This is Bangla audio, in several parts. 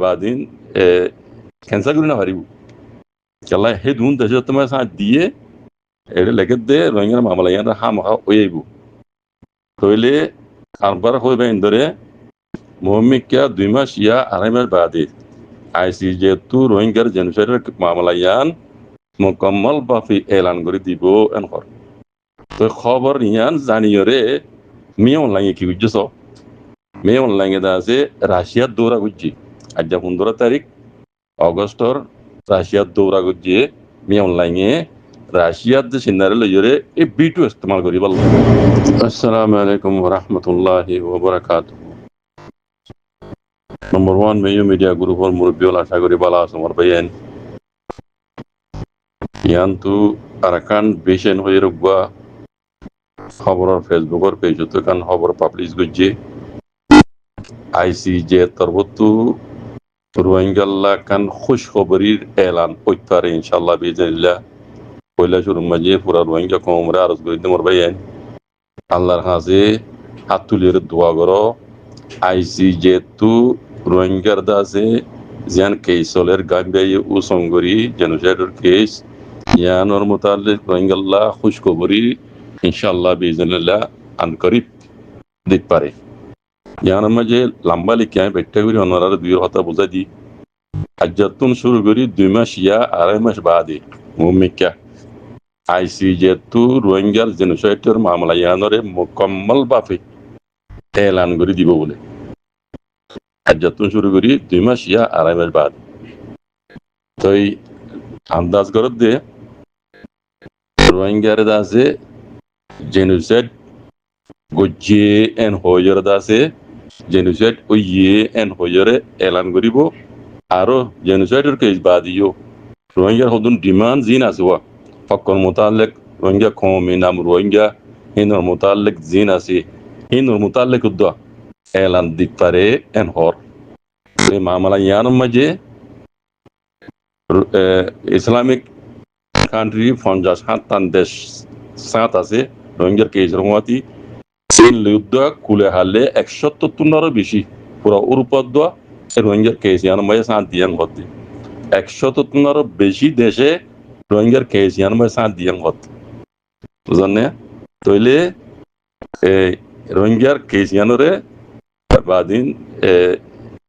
বাদিন ক্যান্সার করি না পারিব কেলা সেই দুন দেশ তোমার সাথ দিয়ে এটা লেগে দে রোহিঙ্গার মামলা ইয়ার হাম হইব তইলে কারবার হইবে ইন্দরে মোহাম্মিকা 2 মাস ইয়া 2.5 মাস বাদে ICJ তু রোহিঙ্গার জেনোসাইডের মামলা ইয়ান মোকাম্মল বাফি এলান করে দিব এনকর তো খবর ইয়ান জানিয়রে মে অনলাইনে কি বুঝছ মে অনলাইনে দা আছে রাশিয়ার দৌড়া গুজি আজ 15 তারিখ অগস্টর রাশিয়ার দৌড়া গুজি মে অনলাইনে রাশিয়ার যে সিনারে লইরে এই বিটু ইস্তেমাল করি বল আসসালামু আলাইকুম ওয়া রাহমাতুল্লাহি ওয়া বারাকাতুহু নম্বর 1 মেয়ো মিডিয়া গ্রুপের মুরব্বিয়ল আশা করি ভালো আছেন আমার ভাইয়েন ইয়ান্তু আরাকান বেশেন হয়ে রুগবা খবরের ফেসবুকের পেজত কান খবর পাবলিশ গজ্জি ICJ তরবতু রোহিঙ্গাল্লা কান খুশ খবরির এলান কইতারে ইনশাআল্লাহ বিইজনিল্লাহ পয়লা শুরু মাঝে পুরা রোহিঙ্গা কমরে আরজ করি তোমার ভাইয়েন আল্লাহর কাছে হাত তুলিয়ে দোয়া করো ICJ তু রোহিঙ্গার দাসে জিয়ান কেসলের গাম্বিয়াই ও সংগরি জেনোসাইডের কেস ইয়ানোর মোতালেক রোহিঙ্গাল্লা খুশ খবরি ইনশাআল্লাহ বিইজনিল্লাহ আনকরিব দিতে পারে ইয়ানোর মাঝে লম্বা লিখিয়া বেট্টা করি অনারার দুইয়ের কথা বোঝা দি আজ্জাতুন শুরু করি 2 মাস ইয়া 2.5 মাস বাদে মুমিকা ICJ তু রোহিঙ্গার জেনোসাইডের মামলা ইয়ানোরে মুকম্মল বাফে এলান করে দিব বলে আজ্জাতুন শুরু করি 2 মাস ইয়া 2.5 মাস বাদ তই আন্দাজ করত দে রোহিঙ্গার দাসে জেনোসাইড গজ্জে এন হয়র দাসে জেনোসাইড ও এন হয়রে এলান করিব আরো জেনোসাইডের কেস বাদিও রোহিঙ্গার হদুন ডিমান্ড জিন আছে ওয়া ফকর মোতালেক রোহিঙ্গা কমে নাম রোহিঙ্গা হিনর মোতালেক জিন আছে হিনর মোতালেক উদ্দ এলান দিতে পারে এন হর এই মামলা ইয়ানোর মাঝে ইসলামিক কান্ট্রি 50 দেশ সাত আছে রোহিঙ্গার কেস রঙাতি যুদ্ধ কুলে হারলে 170 বেশি পুরো উরুপদ রোহিঙ্গার কেস ইয়ানোর মাঝে সাত দিয়ান হতে 170 বেশি দেশে রোহিঙ্গার কেস ইয়ানোর মাঝে সাত দিয়ান হতে বুঝলেন না তইলে রোহিঙ্গার কেস ইয়ানোরে বাদিন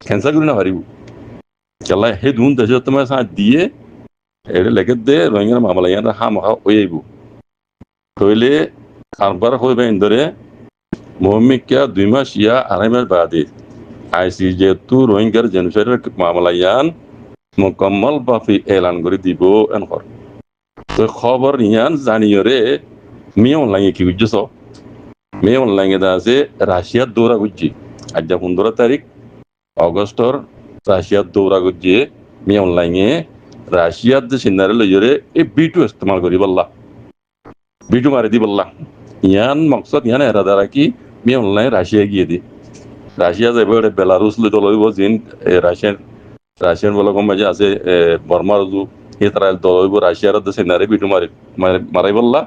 ক্যান্সার করি না পারিব কেলা সেই দুন দেশ তোমার সাথ দিয়ে এটা লেগে দে রোহিঙ্গার মামলা ইয়ান হাম হইব তইলে কারবার হইবে ইন্দরে মোহাম্মিকা 2 মাস ইয়া 2.5 মাস বাদে ICJ তু রোহিঙ্গার জেনোসাইডের মামলা ইয়ান মুকম্মল বাফি এলান করে দিব এনকর তো খবর ইয়ান জানিয়রে মে অনলাইনে কি বুঝছ মে অনলাইনে দা আছে রাশিয়ার দৌড়া গুজি আজ 15 তারিখ অগস্টর রাশিয়ার দৌড়া গুজি মে অনলাইনে রাশিয়ার যে সিনারে লইরে এই বিটু ইস্তেমাল করি বললা বিটু মারি দি বললা ইয়ান মকসদ ইয়ান এরাদা রাখি মে অনলাইন রাশিয়া গিয়ে দি রাশিয়া যাবে বেলারুস লই দলইব জিন রাশিয়ান বলে কম মাঝে আছে বর্মার হে তারা দলইব রাশিয়ার যে সিনারে বিটু মারাই বললা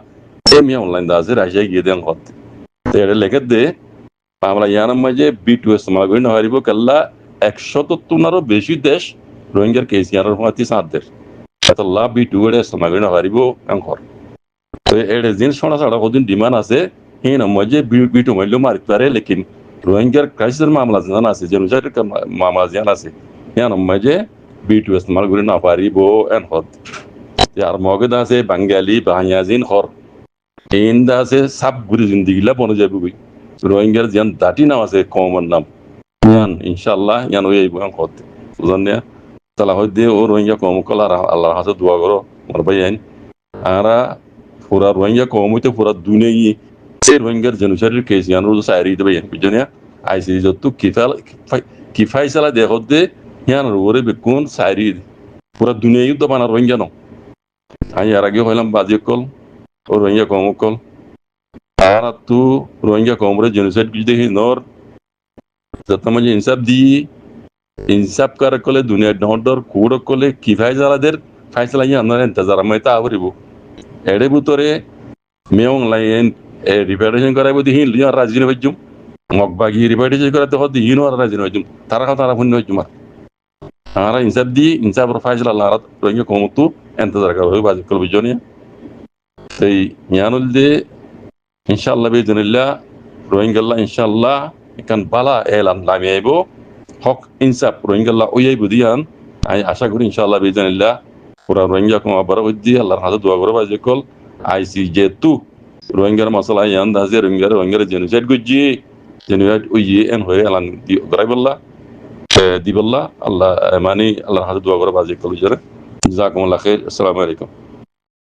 এই মে অনলাইন দা আছে রাশিয়া গিয়ে দেন হত তো এটা লেগে দে আমরা ইয়ানোর মাঝে বিটু ইস্তেমাল করি না হারিব কেল্লা 170 বেশি দেশ রোহিঙ্গার কেস ইয়ানোর হাতি 7 দেশ এত লাভ বিটু এড়ে ইস্তেমাল করি না হারিব এঙ্কর তো এড়ে জিন সোনা ছাড়া কদিন ডিমান্ড আছে হিন মাঝে বিটু মাইলো মারিতে পারে লেকিন রোহিঙ্গার ক্রাইসিসের মামলা জানা আছে জেনোসাইডের মামলা জানা আছে ইয়ানোর মাঝে বিটু ইস্তেমাল করি না পারিব এন হদ আর মগে দা আছে বাঙালি বাহিয়াজিন হর ইন দা আছে সাব গুরি জিন্দিগিলা বনে যাবে বই রোহিঙ্গার জিয়ান দাটি নাম আছে কমন নাম ইয়ান ইনশাআল্লাহ ইয়ান ওই বুঝান হদ বুঝলেন না তালা হইতে ও রোহিঙ্গা কম কল আর আল্লাহর কাছে দোয়া করো আমার ভাই আইন আরা পুরা রোহিঙ্গা কম হইতে পুরা দুনিয়া এই রোহিঙ্গার জেনোসাইডের কেস ইয়ানোর সাইরি দেবে বুঝছেন না ICJ যত কিফাই সালা দেখো দে ইয়ানোর ওরে বেকুন সাইরি পুরা দুনিয়া যুদ্ধ বানা রোহিঙ্গা ন আমি আর আগে হইলাম বাজি কল ও রোহিঙ্গা কম কল আর তু রোহিঙ্গা কমরে জেনোসাইড বুঝ দেখি নর যত মাঝে ইনসাফ করে কলে দুনিয়া ডর কুড় কলে কিফাই জালাদের ফাইসলা ইয়ানোর ইন্তজার আমি তা করিব এড়ে ভিতরে মে অনলাইন রিপার্টেশন করাইব দি হিন লিয়া রাজনীতি হইজুম মগবাগি রিপার্টেশন করাতে হদি হিন আর রাজনীতি হইজুম তারা শুন্য হইজুম আর ara insab di insab rafajil Allah rat roinga komutu entazar ka hoy bazi kol bijonia tay nyanul de inshallah be dinillah roinga Allah inshallah kan bala elan lamebo hok insab roinga Allah oyay budiyan ay আশা করি ইনশাআল্লাহ বিজনিল্লাহ পুরা রোহিঙ্গা কম আবার উদ্দি আল্লাহর হাতে দোয়া করে বাজে কল আইসি যেতু রোহিঙ্গার মশলা ইয়ান দাজে রোহিঙ্গার জেনোসাইড গুজি জেনোসাইড উইয়ে এন হয়ে আলান গরাইবল্লাহ দিবল্লাহ আল্লাহ মানে আল্লাহর হাতে দোয়া করে বাজে কল জরে জাযাকুমুল্লাহ খাইর আসসালামু আলাইকুম